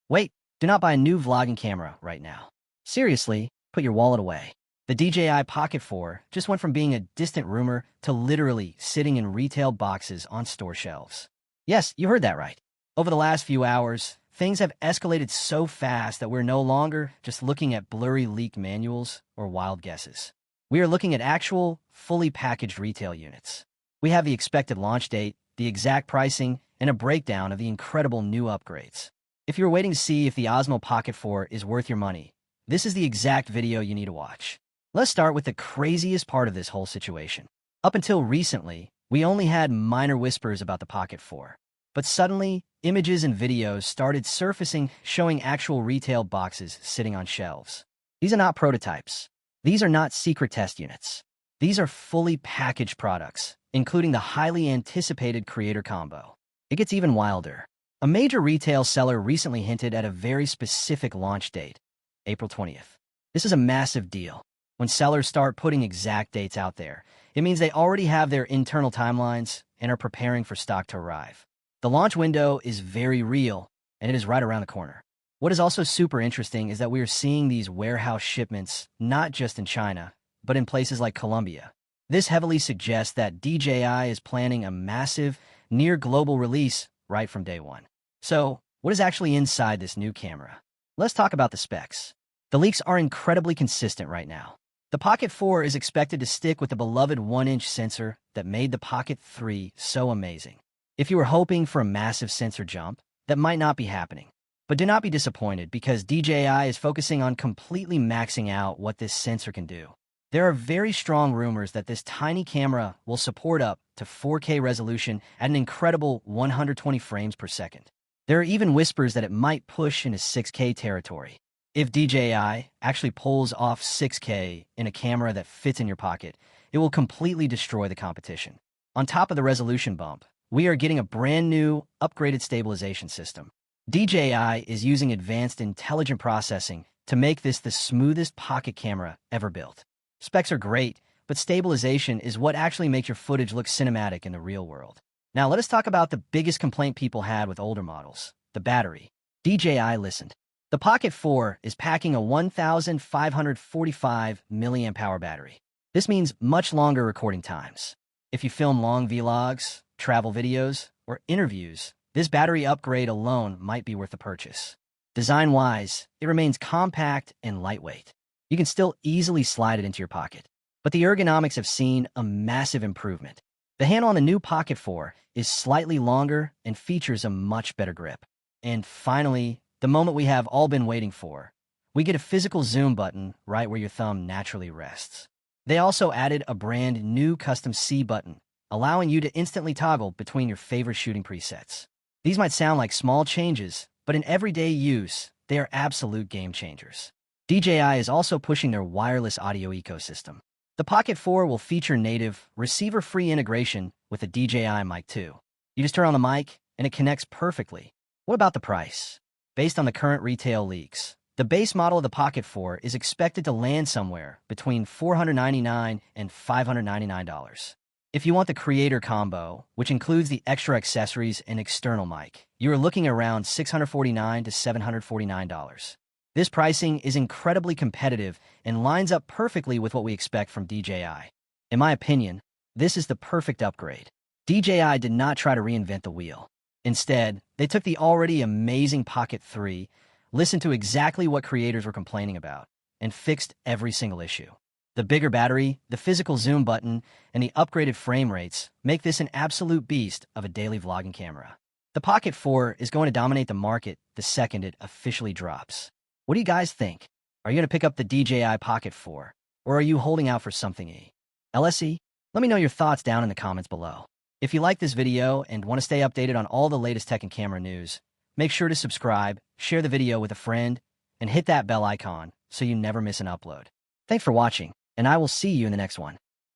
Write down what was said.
Wait, do not buy a new vlogging camera right now. Seriously, put your wallet away. The DJI Pocket 4 just went from being a distant rumor to literally sitting in retail boxes on store shelves. Yes, you heard that right. Over the last few hours, things have escalated so fast that we're no longer just looking at blurry leaked manuals or wild guesses. We are looking at actual, fully packaged retail units. We have the expected launch date, the exact pricing, and a breakdown of the incredible new upgrades. If you're waiting to see if the Osmo Pocket 4 is worth your money, this is the exact video you need to watch. Let's start with the craziest part of this whole situation. Up until recently, we only had minor whispers about the Pocket 4. But suddenly, images and videos started surfacing showing actual retail boxes sitting on shelves. These are not prototypes. These are not secret test units. These are fully packaged products, including the highly anticipated Creator Combo. It gets even wilder. A major retail seller recently hinted at a very specific launch date, April 20th. This is a massive deal. When sellers start putting exact dates out there, it means they already have their internal timelines and are preparing for stock to arrive. The launch window is very real, and it is right around the corner. What is also super interesting is that we are seeing these warehouse shipments not just in China, but in places like Colombia. This heavily suggests that DJI is planning a massive, near-global release right from day one. So, what is actually inside this new camera? Let's talk about the specs. The leaks are incredibly consistent right now. The Pocket 4 is expected to stick with the beloved 1-inch sensor that made the Pocket 3 so amazing. If you were hoping for a massive sensor jump, that might not be happening. But do not be disappointed because DJI is focusing on completely maxing out what this sensor can do. There are very strong rumors that this tiny camera will support up to 4K resolution at an incredible 120 frames per second. There are even whispers that it might push into 6K territory. If DJI actually pulls off 6K in a camera that fits in your pocket, it will completely destroy the competition. On top of the resolution bump, we are getting a brand new, upgraded stabilization system. DJI is using advanced intelligent processing to make this the smoothest pocket camera ever built. Specs are great, but stabilization is what actually makes your footage look cinematic in the real world. Now let us talk about the biggest complaint people had with older models, the battery. DJI listened. The Pocket 4 is packing a 1,545 mAh battery. This means much longer recording times. If you film long vlogs, travel videos, or interviews, this battery upgrade alone might be worth the purchase. Design-wise, it remains compact and lightweight. You can still easily slide it into your pocket. But the ergonomics have seen a massive improvement. The handle on the new Pocket 4 is slightly longer and features a much better grip. And finally, the moment we have all been waiting for. We get a physical zoom button right where your thumb naturally rests. They also added a brand new custom C button, allowing you to instantly toggle between your favorite shooting presets. These might sound like small changes, but in everyday use, they are absolute game changers. DJI is also pushing their wireless audio ecosystem. The Pocket 4 will feature native, receiver-free integration with the DJI Mic 2. You just turn on the mic, and it connects perfectly. What about the price? Based on the current retail leaks, the base model of the Pocket 4 is expected to land somewhere between $499 and $599. If you want the Creator Combo, which includes the extra accessories and external mic, you are looking around $649 to $749. This pricing is incredibly competitive and lines up perfectly with what we expect from DJI. In my opinion, this is the perfect upgrade. DJI did not try to reinvent the wheel. Instead, they took the already amazing Pocket 3, listened to exactly what creators were complaining about, and fixed every single issue. The bigger battery, the physical zoom button, and the upgraded frame rates make this an absolute beast of a daily vlogging camera. The Pocket 4 is going to dominate the market the second it officially drops. What do you guys think? Are you going to pick up the DJI Pocket 4, or are you holding out for something LSE? Let me know your thoughts down in the comments below. If you like this video and want to stay updated on all the latest tech and camera news, make sure to subscribe, share the video with a friend, and hit that bell icon so you never miss an upload. Thanks for watching, and I will see you in the next one.